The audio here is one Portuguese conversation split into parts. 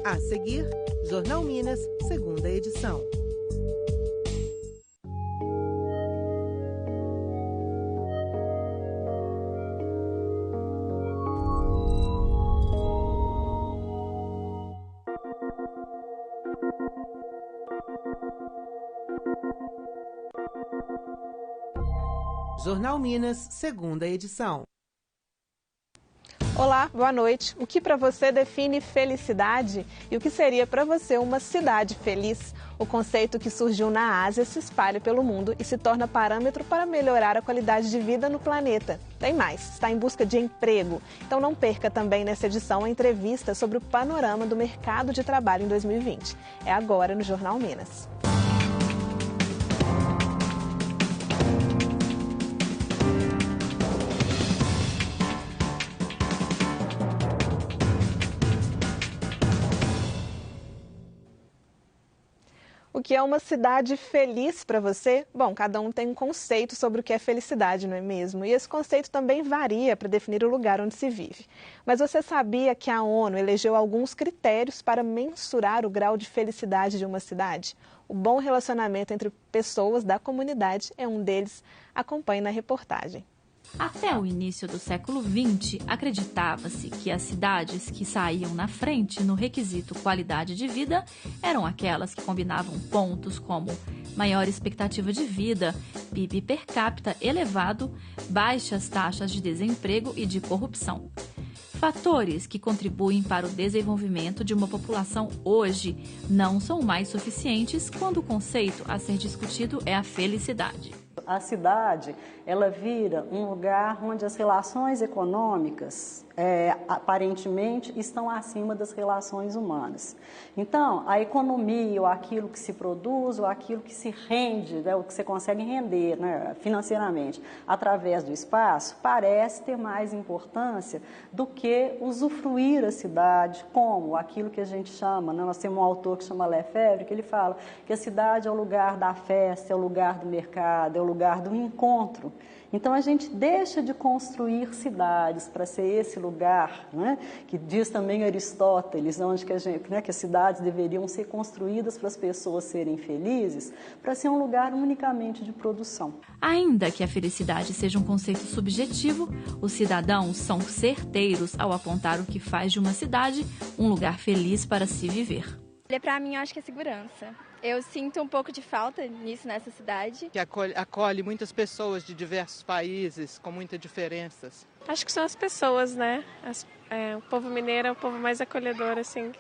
A seguir, Jornal Minas, segunda edição. Jornal Minas, segunda edição. Olá, boa noite. O que para você define felicidade e o que seria para você uma cidade feliz? O conceito que surgiu na Ásia se espalha pelo mundo e se torna parâmetro para melhorar a qualidade de vida no planeta. Tem mais, está em busca de emprego. Então não perca também nessa edição a entrevista sobre o panorama do mercado de trabalho em 2020. É agora no Jornal Minas. O que é uma cidade feliz para você? Bom, cada um tem um conceito sobre o que é felicidade, não é mesmo? E esse conceito também varia para definir o lugar onde se vive. Mas você sabia que a ONU elegeu alguns critérios para mensurar o grau de felicidade de uma cidade? O bom relacionamento entre pessoas da comunidade é um deles. Acompanhe na reportagem. Até o início do século XX, acreditava-se que as cidades que saíam na frente no requisito qualidade de vida eram aquelas que combinavam pontos como maior expectativa de vida, PIB per capita elevado, baixas taxas de desemprego e de corrupção. Fatores que contribuem para o desenvolvimento de uma população hoje não são mais suficientes quando o conceito a ser discutido é a felicidade. A cidade, ela vira um lugar onde as relações econômicas, aparentemente, estão acima das relações humanas. Então, a economia, ou aquilo que se produz, ou aquilo que se rende, né, o que você consegue render, né, financeiramente, através do espaço, parece ter mais importância do que usufruir a cidade, como aquilo que a gente chama, né, nós temos um autor que chama Lefebvre, que ele fala que a cidade é o lugar da festa, é o lugar do mercado, é o lugar do encontro. Então, a gente deixa de construir cidades para ser esse lugar, né, que diz também Aristóteles, onde que, que as cidades deveriam ser construídas para as pessoas serem felizes, para ser um lugar unicamente de produção. Ainda que a felicidade seja um conceito subjetivo, os cidadãos são certeiros ao apontar o que faz de uma cidade um lugar feliz para se viver. Para mim, eu acho que é segurança. Eu sinto um pouco de falta nisso nessa cidade. Que acolhe muitas pessoas de diversos países, com muitas diferenças. Acho que são as pessoas, né? O povo mineiro é o povo mais acolhedor, assim,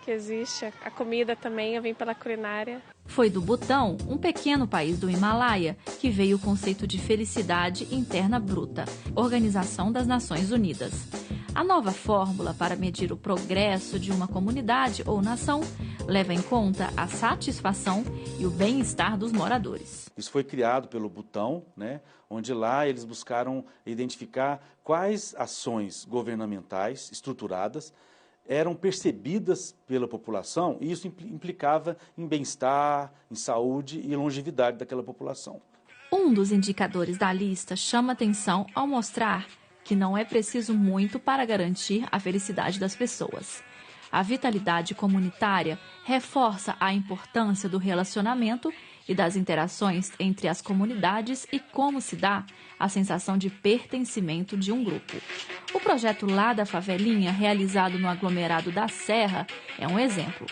que existe. A comida também, eu vim pela culinária. Foi do Butão, um pequeno país do Himalaia, que veio o conceito de felicidade interna bruta, Organização das Nações Unidas. A nova fórmula para medir o progresso de uma comunidade ou nação leva em conta a satisfação e o bem-estar dos moradores. Isso foi criado pelo Butão, né, onde lá eles buscaram identificar quais ações governamentais estruturadas eram percebidas pela população e isso implicava em bem-estar, em saúde e longevidade daquela população. Um dos indicadores da lista chama atenção ao mostrar que não é preciso muito para garantir a felicidade das pessoas. A vitalidade comunitária reforça a importância do relacionamento e das interações entre as comunidades e como se dá a sensação de pertencimento de um grupo. O projeto Lá da Favelinha, realizado no aglomerado da Serra, é um exemplo.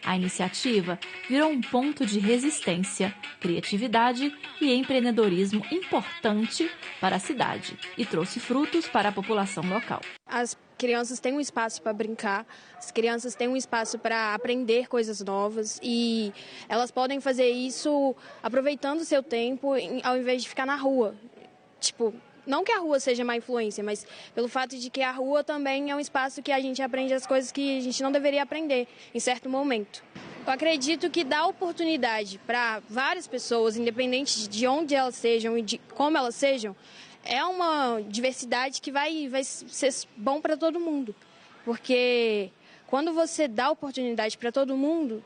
A iniciativa virou um ponto de resistência, criatividade e empreendedorismo importante para a cidade e trouxe frutos para a população local. As crianças têm um espaço para brincar, as crianças têm um espaço para aprender coisas novas e elas podem fazer isso aproveitando o seu tempo ao invés de ficar na rua. Não que a rua seja má influência, mas pelo fato de que a rua também é um espaço que a gente aprende as coisas que a gente não deveria aprender em certo momento. Eu acredito que dá oportunidade para várias pessoas, independente de onde elas sejam e de como elas sejam, é uma diversidade que vai ser bom para todo mundo. Porque quando você dá oportunidade para todo mundo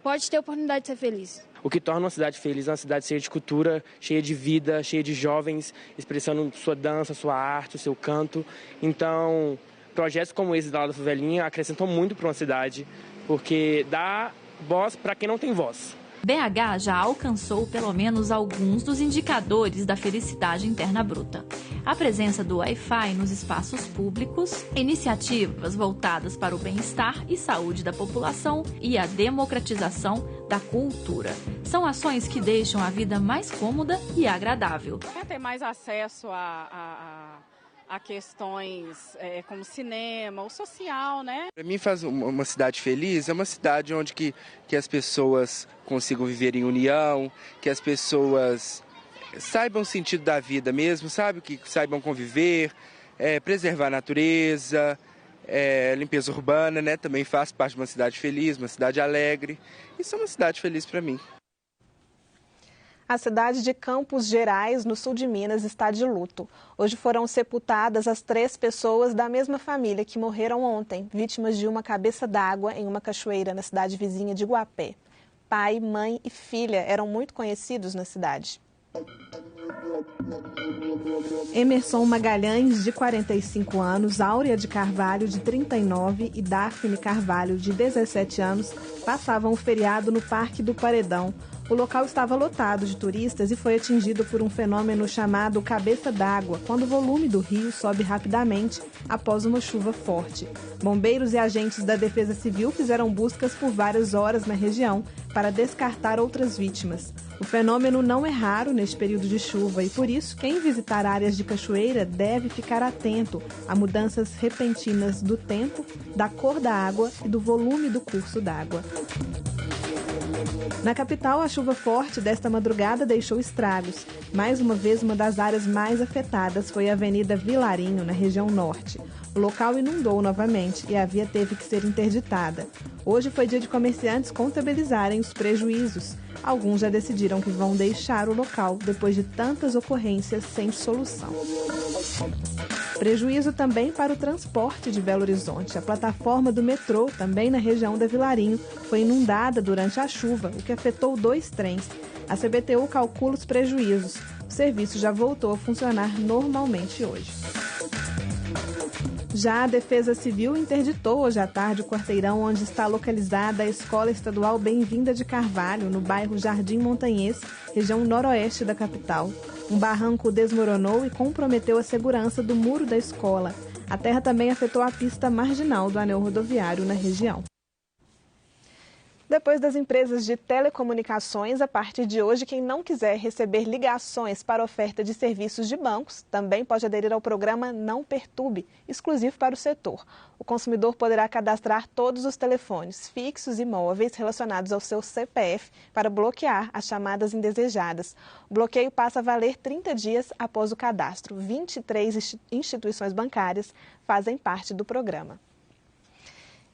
pode ter oportunidade de ser feliz. O que torna uma cidade feliz é uma cidade cheia de cultura, cheia de vida, cheia de jovens expressando sua dança, sua arte, o seu canto. Então, projetos como esse da Favelinha acrescentam muito para uma cidade, porque dá voz para quem não tem voz. BH já alcançou pelo menos alguns dos indicadores da felicidade interna bruta. A presença do Wi-Fi nos espaços públicos, iniciativas voltadas para o bem-estar e saúde da população e a democratização da cultura. São ações que deixam a vida mais cômoda e agradável. Quer ter mais acesso a questões como cinema, o social, né? Para mim, faz uma cidade feliz é uma cidade onde que as pessoas consigam viver em união, que as pessoas saibam o sentido da vida mesmo, sabe? Que saibam conviver, preservar a natureza, limpeza urbana, né? Também faz parte de uma cidade feliz, uma cidade alegre. Isso é uma cidade feliz para mim. A cidade de Campos Gerais, no sul de Minas, está de luto. Hoje foram sepultadas as 3 pessoas da mesma família que morreram ontem, vítimas de uma cabeça d'água em uma cachoeira na cidade vizinha de Guapé. Pai, mãe e filha eram muito conhecidos na cidade. Emerson Magalhães, de 45 anos, Áurea de Carvalho, de 39 e Daphne Carvalho, de 17 anos, passavam o feriado no Parque do Paredão. O local estava lotado de turistas e foi atingido por um fenômeno chamado cabeça d'água, quando o volume do rio sobe rapidamente após uma chuva forte. Bombeiros e agentes da Defesa Civil fizeram buscas por várias horas na região para descartar outras vítimas. O fenômeno não é raro neste período de chuva e, por isso, quem visitar áreas de cachoeira deve ficar atento a mudanças repentinas do tempo, da cor da água e do volume do curso d'água. Na capital, a chuva forte desta madrugada deixou estragos. Mais uma vez, uma das áreas mais afetadas foi a Avenida Vilarinho, na região norte. O local inundou novamente e a via teve que ser interditada. Hoje foi dia de comerciantes contabilizarem os prejuízos. Alguns já decidiram que vão deixar o local depois de tantas ocorrências sem solução. Prejuízo também para o transporte de Belo Horizonte. A plataforma do metrô, também na região da Vilarinho, foi inundada durante a chuva, o que afetou 2 trens. A CBTU calcula os prejuízos. O serviço já voltou a funcionar normalmente hoje. Já a Defesa Civil interditou hoje à tarde o quarteirão onde está localizada a Escola Estadual Bem-vinda de Carvalho, no bairro Jardim Montanhês, região noroeste da capital. Um barranco desmoronou e comprometeu a segurança do muro da escola. A terra também afetou a pista marginal do anel rodoviário na região. Depois das empresas de telecomunicações, a partir de hoje, quem não quiser receber ligações para oferta de serviços de bancos também pode aderir ao programa Não Perturbe, exclusivo para o setor. O consumidor poderá cadastrar todos os telefones fixos e móveis relacionados ao seu CPF para bloquear as chamadas indesejadas. O bloqueio passa a valer 30 dias após o cadastro. 23 instituições bancárias fazem parte do programa.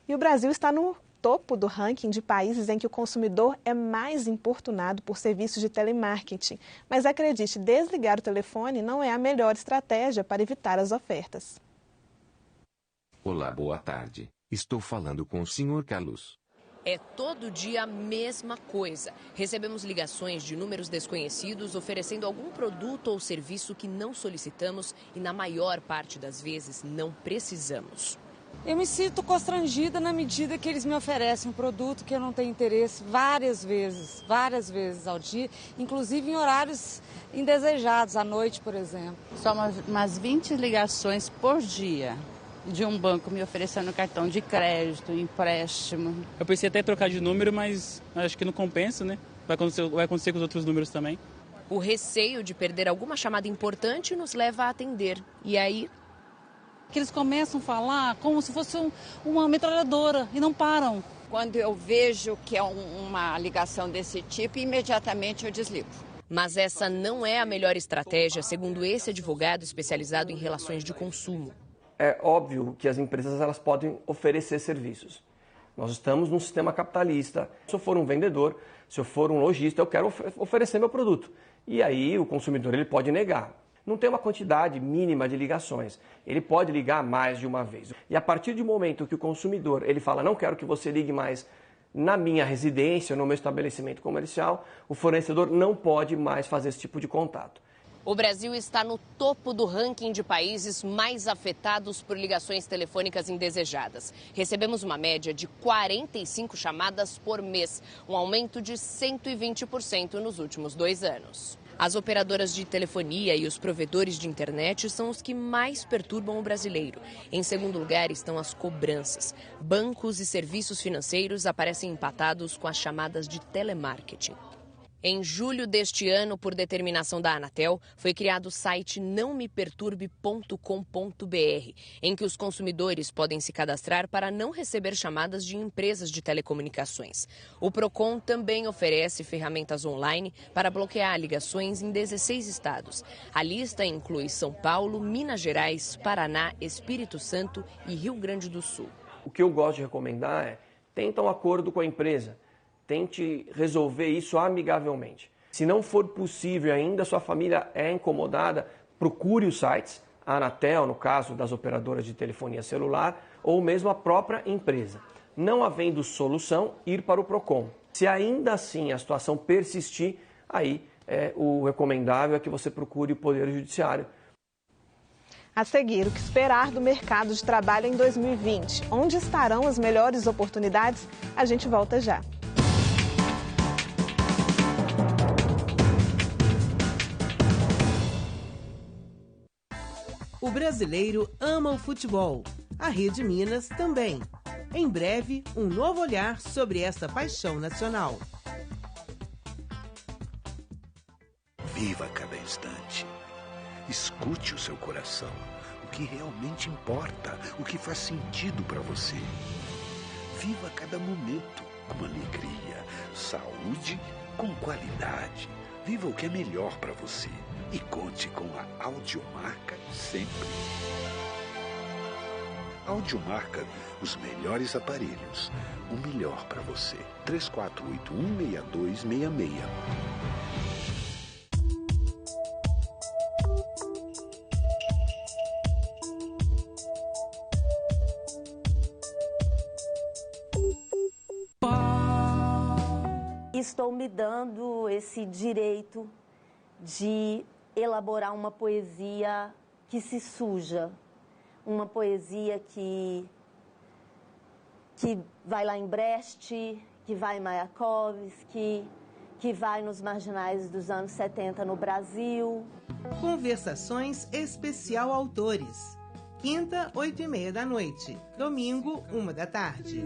E o Brasil está no topo do ranking de países em que o consumidor é mais importunado por serviços de telemarketing. Mas acredite, desligar o telefone não é a melhor estratégia para evitar as ofertas. Olá, boa tarde. Estou falando com o Sr. Carlos. É todo dia a mesma coisa. Recebemos ligações de números desconhecidos oferecendo algum produto ou serviço que não solicitamos e, na maior parte das vezes, não precisamos. Eu me sinto constrangida na medida que eles me oferecem um produto que eu não tenho interesse várias vezes ao dia, inclusive em horários indesejados, à noite, por exemplo. Só umas 20 ligações por dia de um banco me oferecendo cartão de crédito, empréstimo. Eu pensei até em trocar de número, mas acho que não compensa, né? Vai acontecer com os outros números também. O receio de perder alguma chamada importante nos leva a atender. E aí... que eles começam a falar como se fosse uma metralhadora e não param. Quando eu vejo que é uma ligação desse tipo, imediatamente eu desligo. Mas essa não é a melhor estratégia, segundo esse advogado especializado em relações de consumo. É óbvio que as empresas elas podem oferecer serviços. Nós estamos num sistema capitalista. Se eu for um vendedor, se eu for um lojista, eu quero oferecer meu produto. E aí o consumidor ele pode negar. Não tem uma quantidade mínima de ligações. Ele pode ligar mais de uma vez. E a partir do momento que o consumidor ele fala, não quero que você ligue mais na minha residência, no meu estabelecimento comercial, o fornecedor não pode mais fazer esse tipo de contato. O Brasil está no topo do ranking de países mais afetados por ligações telefônicas indesejadas. Recebemos uma média de 45 chamadas por mês, um aumento de 120% nos últimos 2 anos. As operadoras de telefonia e os provedores de internet são os que mais perturbam o brasileiro. Em segundo lugar estão as cobranças. Bancos e serviços financeiros aparecem empatados com as chamadas de telemarketing. Em julho deste ano, por determinação da Anatel, foi criado o site nãomeperturbe.com.br, em que os consumidores podem se cadastrar para não receber chamadas de empresas de telecomunicações. O Procon também oferece ferramentas online para bloquear ligações em 16 estados. A lista inclui São Paulo, Minas Gerais, Paraná, Espírito Santo e Rio Grande do Sul. O que eu gosto de recomendar é, tenta um acordo com a empresa. Tente resolver isso amigavelmente. Se não for possível ainda, sua família é incomodada, procure os sites, a Anatel, no caso das operadoras de telefonia celular, ou mesmo a própria empresa. Não havendo solução, ir para o Procon. Se ainda assim a situação persistir, aí o recomendável é que você procure o Poder Judiciário. A seguir, o que esperar do mercado de trabalho em 2020? Onde estarão as melhores oportunidades? A gente volta já. O brasileiro ama o futebol. A Rede Minas também. Em breve, um novo olhar sobre essa paixão nacional. Viva cada instante. Escute o seu coração. O que realmente importa, o que faz sentido para você. Viva cada momento com alegria, saúde com qualidade. Viva o que é melhor para você. E conte com a Audiomarca sempre. Audiomarca, os melhores aparelhos. O melhor para você. 3481-6266. Estou me dando esse direito de elaborar uma poesia que se suja, uma poesia que vai lá em Brecht, que vai em Mayakovsky, que vai nos marginais dos anos 70 no Brasil. Conversações especial autores. Quinta, 8h30 da noite. Domingo, 1 da tarde.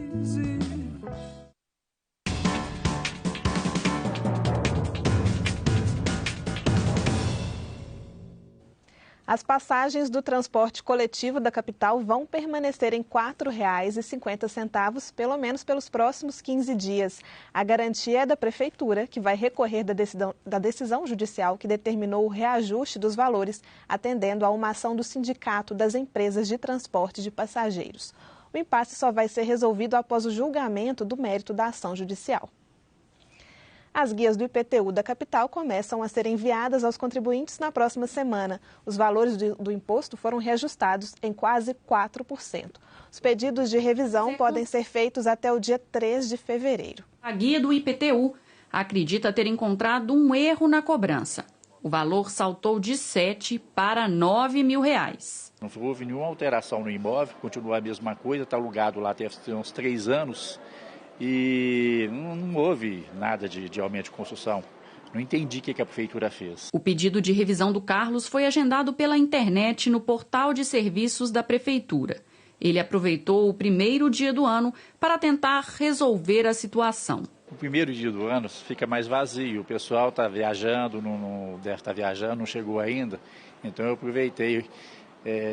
As passagens do transporte coletivo da capital vão permanecer em R$ 4,50, pelo menos pelos próximos 15 dias. A garantia é da Prefeitura, que vai recorrer da decisão judicial que determinou o reajuste dos valores, atendendo a uma ação do Sindicato das Empresas de Transporte de Passageiros. O impasse só vai ser resolvido após o julgamento do mérito da ação judicial. As guias do IPTU da capital começam a ser enviadas aos contribuintes na próxima semana. Os valores do imposto foram reajustados em quase 4%. Os pedidos de revisão podem ser feitos até o dia 3 de fevereiro. A guia do IPTU acredita ter encontrado um erro na cobrança. O valor saltou de R$ 7 para R$ 9 mil. Não houve nenhuma alteração no imóvel, continua a mesma coisa, está alugado lá tem uns 3 anos. E não houve nada de aumento de construção. Não entendi o que a prefeitura fez. O pedido de revisão do Carlos foi agendado pela internet no portal de serviços da prefeitura. Ele aproveitou o primeiro dia do ano para tentar resolver a situação. O primeiro dia do ano fica mais vazio. O pessoal está viajando, deve estar viajando, não chegou ainda. Então eu aproveitei.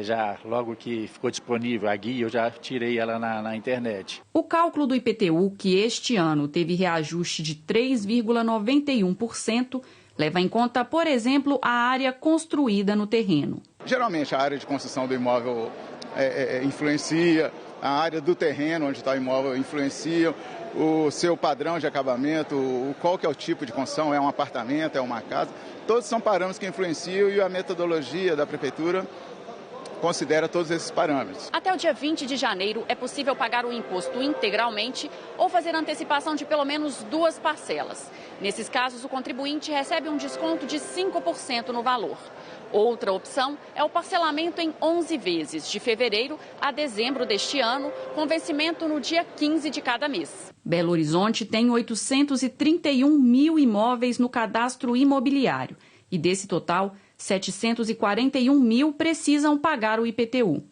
Já logo que ficou disponível a guia, eu já tirei ela na internet. O cálculo do IPTU, que este ano teve reajuste de 3,91%, leva em conta, por exemplo, a área construída no terreno. Geralmente a área de construção do imóvel influencia, a área do terreno onde está o imóvel influencia, o seu padrão de acabamento, qual que é o tipo de construção, é um apartamento, é uma casa. Todos são parâmetros que influenciam e a metodologia da prefeitura considera todos esses parâmetros. Até o dia 20 de janeiro é possível pagar o imposto integralmente ou fazer antecipação de pelo menos 2 parcelas. Nesses casos, o contribuinte recebe um desconto de 5% no valor. Outra opção é o parcelamento em 11 vezes, de fevereiro a dezembro deste ano, com vencimento no dia 15 de cada mês. Belo Horizonte tem 831 mil imóveis no cadastro imobiliário e, desse total, 741 mil precisam pagar o IPTU.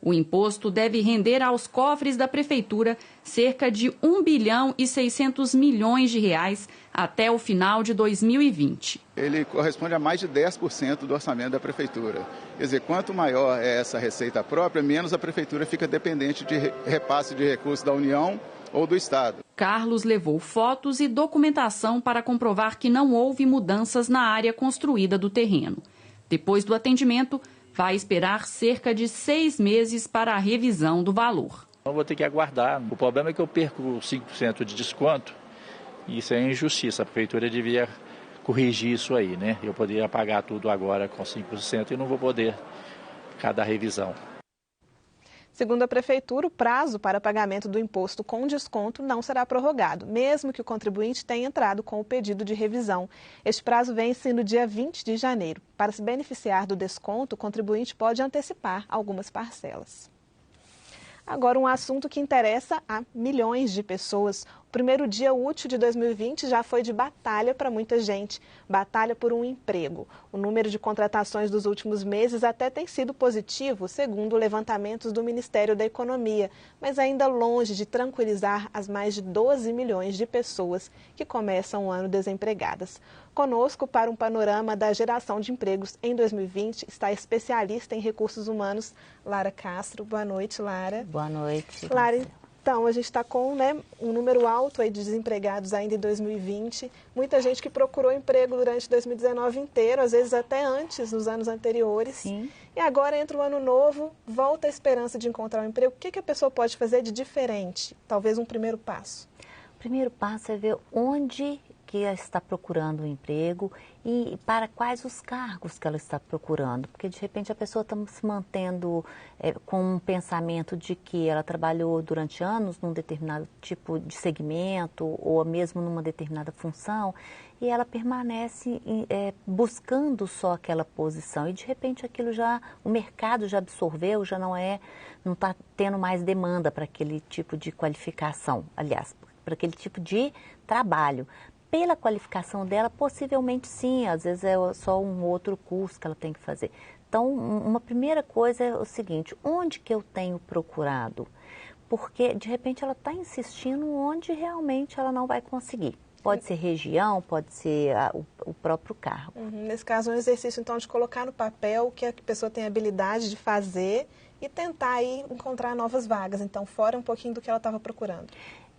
O imposto deve render aos cofres da Prefeitura cerca de 1 bilhão e 600 milhões de reais até o final de 2020. Ele corresponde a mais de 10% do orçamento da Prefeitura. Quer dizer, quanto maior é essa receita própria, menos a Prefeitura fica dependente de repasse de recursos da União ou do Estado. Carlos levou fotos e documentação para comprovar que não houve mudanças na área construída do terreno. Depois do atendimento, vai esperar cerca de 6 meses para a revisão do valor. Eu vou ter que aguardar. O problema é que eu perco 5% de desconto e isso é injustiça. A Prefeitura devia corrigir isso aí, né? Eu poderia pagar tudo agora com 5% e não vou poder cada revisão. Segundo a Prefeitura, o prazo para pagamento do imposto com desconto não será prorrogado, mesmo que o contribuinte tenha entrado com o pedido de revisão. Este prazo vence no dia 20 de janeiro. Para se beneficiar do desconto, o contribuinte pode antecipar algumas parcelas. Agora, um assunto que interessa a milhões de pessoas. O primeiro dia útil de 2020 já foi de batalha para muita gente. Batalha por um emprego. O número de contratações dos últimos meses até tem sido positivo, segundo levantamentos do Ministério da Economia, mas ainda longe de tranquilizar as mais de 12 milhões de pessoas que começam o ano desempregadas. Conosco, para um panorama da geração de empregos em 2020, está a especialista em recursos humanos, Lara Castro. Boa noite, Lara. Boa noite. Lara, então, a gente está com um número alto aí de desempregados ainda em 2020. Muita gente que procurou emprego durante 2019 inteiro, às vezes até antes, nos anos anteriores. Sim. E agora entra o ano novo, volta a esperança de encontrar um emprego. O que a pessoa pode fazer de diferente? Talvez um primeiro passo. O primeiro passo é ver onde que ela está procurando um emprego e para quais os cargos que ela está procurando. Porque, de repente, a pessoa está se mantendo com um pensamento de que ela trabalhou durante anos num determinado tipo de segmento ou mesmo numa determinada função e ela permanece buscando só aquela posição e, de repente, aquilo o mercado já absorveu, já não está tendo mais demanda para aquele tipo de qualificação, aliás, para aquele tipo de trabalho. Pela qualificação dela, possivelmente sim, às vezes é só um outro curso que ela tem que fazer. Então, uma primeira coisa é o seguinte, onde que eu tenho procurado? Porque, de repente, ela está insistindo onde realmente ela não vai conseguir. Pode ser região, pode ser o próprio cargo. Nesse caso, um exercício, então, de colocar no papel o que a pessoa tem habilidade de fazer e tentar aí encontrar novas vagas. Então, fora um pouquinho do que ela estava procurando.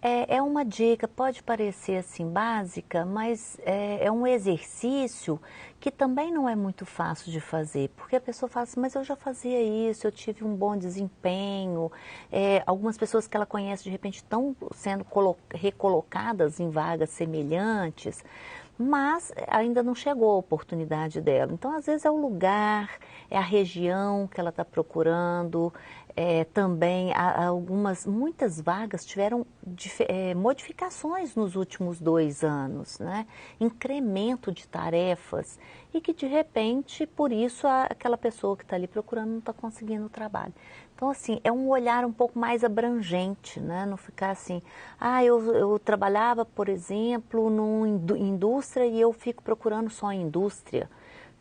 É uma dica, pode parecer assim básica, mas é um exercício que também não é muito fácil de fazer, porque a pessoa fala assim, mas eu já fazia isso, eu tive um bom desempenho, algumas pessoas que ela conhece de repente estão sendo recolocadas em vagas semelhantes, mas ainda não chegou a oportunidade dela. Então, às vezes é o lugar, é a região que ela está procurando. Também muitas vagas tiveram modificações nos últimos 2 anos, né? Incremento de tarefas e que de repente, por isso, aquela pessoa que está ali procurando não está conseguindo o trabalho. Então, assim, é um olhar um pouco mais abrangente, né? Não ficar assim, eu trabalhava, por exemplo, numa indústria e eu fico procurando só em indústria.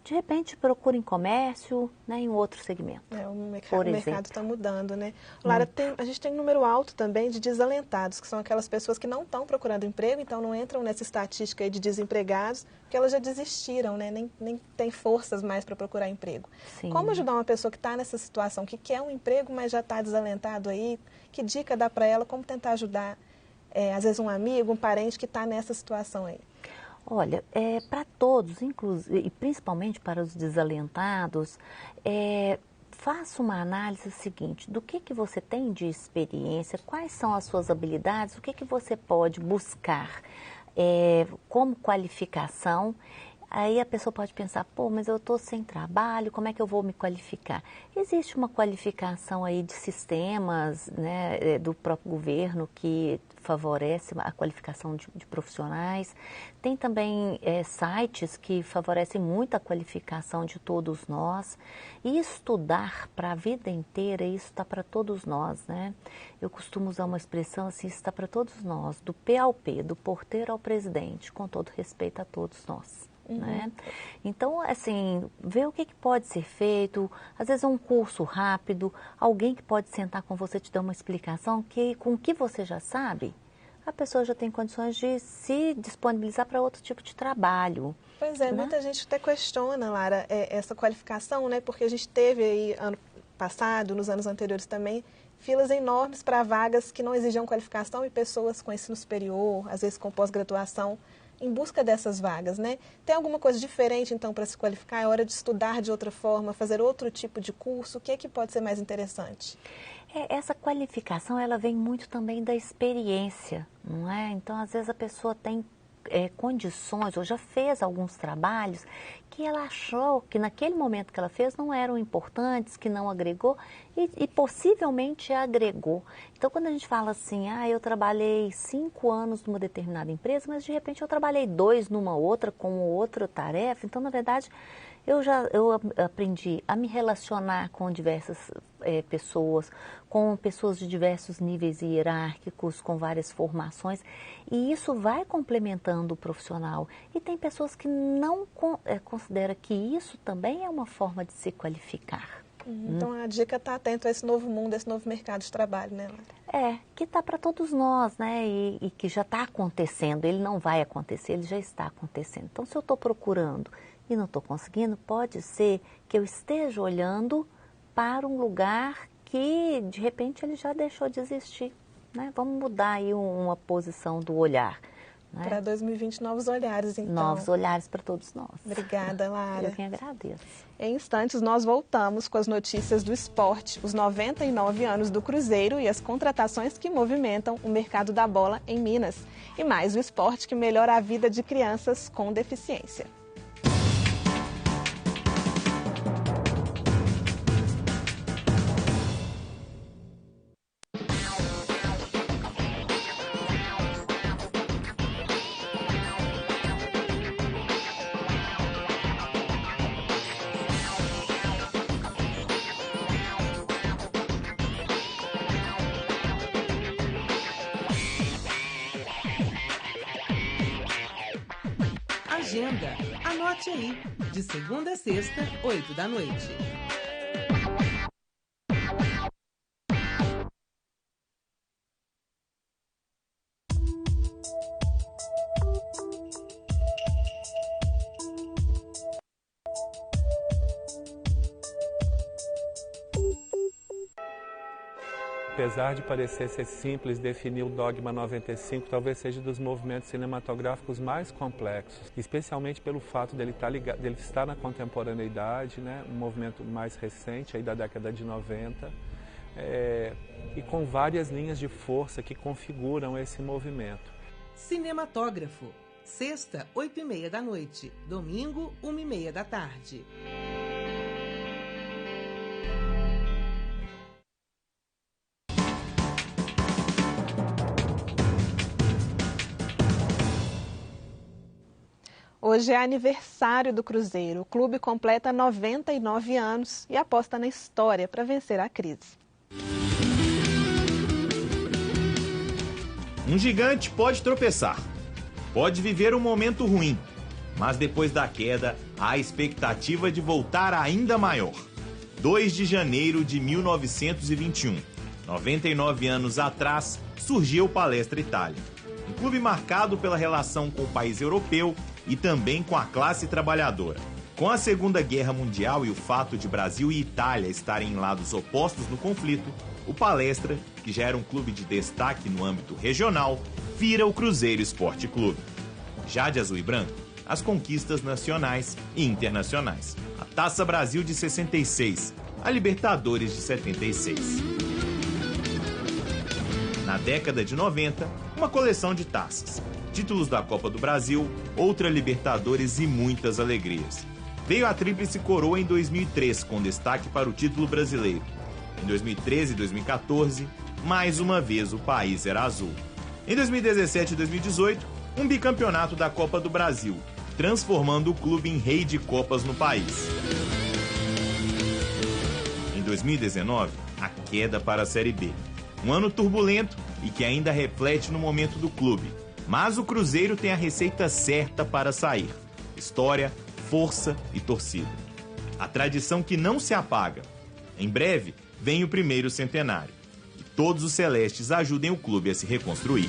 De repente, procura em comércio, né, em outro segmento. O mercado está mudando, né? Lara, a gente tem um número alto também de desalentados, que são aquelas pessoas que não estão procurando emprego, então não entram nessa estatística aí de desempregados, porque elas já desistiram, né? Nem têm forças mais para procurar emprego. Sim. Como ajudar uma pessoa que está nessa situação, que quer um emprego, mas já está desalentado aí? Que dica dá para ela? Como tentar ajudar, às vezes, um amigo, um parente que está nessa situação aí? Olha, para todos, inclusive, e principalmente para os desalentados, faça uma análise seguinte, do que você tem de experiência, quais são as suas habilidades, o que você pode buscar como qualificação. Aí a pessoa pode pensar, pô, mas eu estou sem trabalho, como é que eu vou me qualificar? Existe uma qualificação aí de sistemas, né, do próprio governo que favorece a qualificação de profissionais. Tem também sites que favorecem muito a qualificação de todos nós. E estudar para a vida inteira, isso está para todos nós, né? Eu costumo usar uma expressão assim, isso está para todos nós, do P ao P, do porteiro ao presidente, com todo respeito a todos nós. Né? Então, assim, ver o que pode ser feito, às vezes é um curso rápido, alguém que pode sentar com você e te dar uma explicação que com o que você já sabe, a pessoa já tem condições de se disponibilizar para outro tipo de trabalho. Pois é, né? Muita gente até questiona, Lara, essa qualificação, né? Porque a gente teve aí ano passado, nos anos anteriores também, filas enormes para vagas que não exigiam qualificação e pessoas com ensino superior, às vezes com pós-graduação, em busca dessas vagas, né? Tem alguma coisa diferente, então, para se qualificar? É hora de estudar de outra forma, fazer outro tipo de curso? O que é que pode ser mais interessante? Essa qualificação, ela vem muito também da experiência, não é? Então, às vezes, a pessoa tem condições, ou já fez alguns trabalhos que ela achou que naquele momento que ela fez não eram importantes, que não agregou e possivelmente agregou. Então, quando a gente fala assim, eu trabalhei 5 anos numa determinada empresa, mas de repente eu trabalhei 2 numa outra, com outra tarefa, então, na verdade, eu aprendi a me relacionar com diversas pessoas, com pessoas de diversos níveis hierárquicos, com várias formações, e isso vai complementando o profissional. E tem pessoas que não consideram que isso também é uma forma de se qualificar. Então a dica é estar atento a esse novo mundo, a esse novo mercado de trabalho, né, Lara? Que está para todos nós, né? E que já está acontecendo, ele não vai acontecer, ele já está acontecendo. Então, se eu estou procurando e não estou conseguindo, pode ser que eu esteja olhando para um lugar que, de repente, ele já deixou de existir, né? Vamos mudar aí uma posição do olhar. Né? Para 2020, novos olhares, então. Novos olhares para todos nós. Obrigada, Lara. Eu que agradeço. Em instantes, nós voltamos com as notícias do esporte, os 99 anos do Cruzeiro e as contratações que movimentam o mercado da bola em Minas. E mais o esporte que melhora a vida de crianças com deficiência. Agenda. Anote aí. De segunda a sexta, 8 da noite. Apesar de parecer ser simples, definir o Dogma 95 talvez seja dos movimentos cinematográficos mais complexos, especialmente pelo fato dele estar na contemporaneidade, né? Um movimento mais recente, aí da década de 90, e com várias linhas de força que configuram esse movimento. Cinematógrafo. Sexta, 8h30 da noite. Domingo, 1h30 da tarde. Hoje é aniversário do Cruzeiro. O clube completa 99 anos e aposta na história para vencer a crise. Um gigante pode tropeçar, pode viver um momento ruim, mas depois da queda, há a expectativa de voltar ainda maior. 2 de janeiro de 1921, 99 anos atrás, surgiu o Palestra Itália. Um clube marcado pela relação com o país europeu e também com a classe trabalhadora. Com a Segunda Guerra Mundial e o fato de Brasil e Itália estarem em lados opostos no conflito, o Palestra, que já era um clube de destaque no âmbito regional, vira o Cruzeiro Esporte Clube. Já de azul e branco, as conquistas nacionais e internacionais. A Taça Brasil de 66, a Libertadores de 76. Na década de 90, uma coleção de taças, títulos da Copa do Brasil, outra Libertadores e muitas alegrias. Veio a Tríplice Coroa em 2003, com destaque para o título brasileiro. Em 2013 e 2014, mais uma vez o país era azul. Em 2017 e 2018, um bicampeonato da Copa do Brasil, transformando o clube em rei de Copas no país. Em 2019, a queda para a Série B. Um ano turbulento e que ainda reflete no momento do clube. Mas o Cruzeiro tem a receita certa para sair: história, força e torcida. A tradição que não se apaga. Em breve, vem o primeiro centenário. E todos os celestes ajudem o clube a se reconstruir.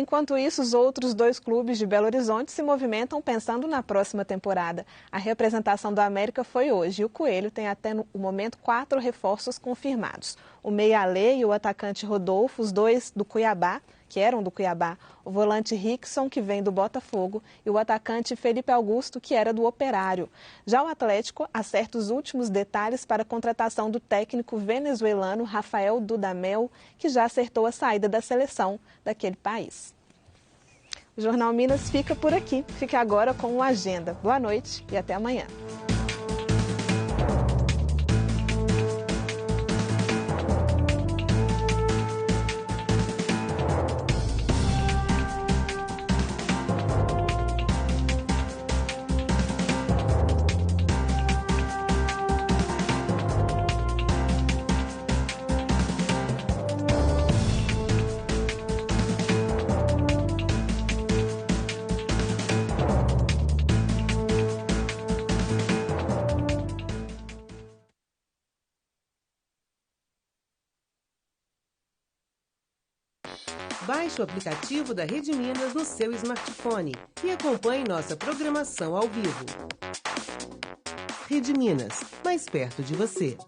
Enquanto isso, os outros 2 clubes de Belo Horizonte se movimentam pensando na próxima temporada. A representação do América foi hoje e o Coelho tem até no momento 4 reforços confirmados. O meia Alê e o atacante Rodolfo, os 2 do Cuiabá, que eram do Cuiabá, o volante Rickson, que vem do Botafogo, e o atacante Felipe Augusto, que era do Operário. Já o Atlético acerta os últimos detalhes para a contratação do técnico venezuelano Rafael Dudamel, que já acertou a saída da seleção daquele país. O Jornal Minas fica por aqui. Fique agora com o Agenda. Boa noite e até amanhã. Baixe o aplicativo da Rede Minas no seu smartphone e acompanhe nossa programação ao vivo. Rede Minas, mais perto de você.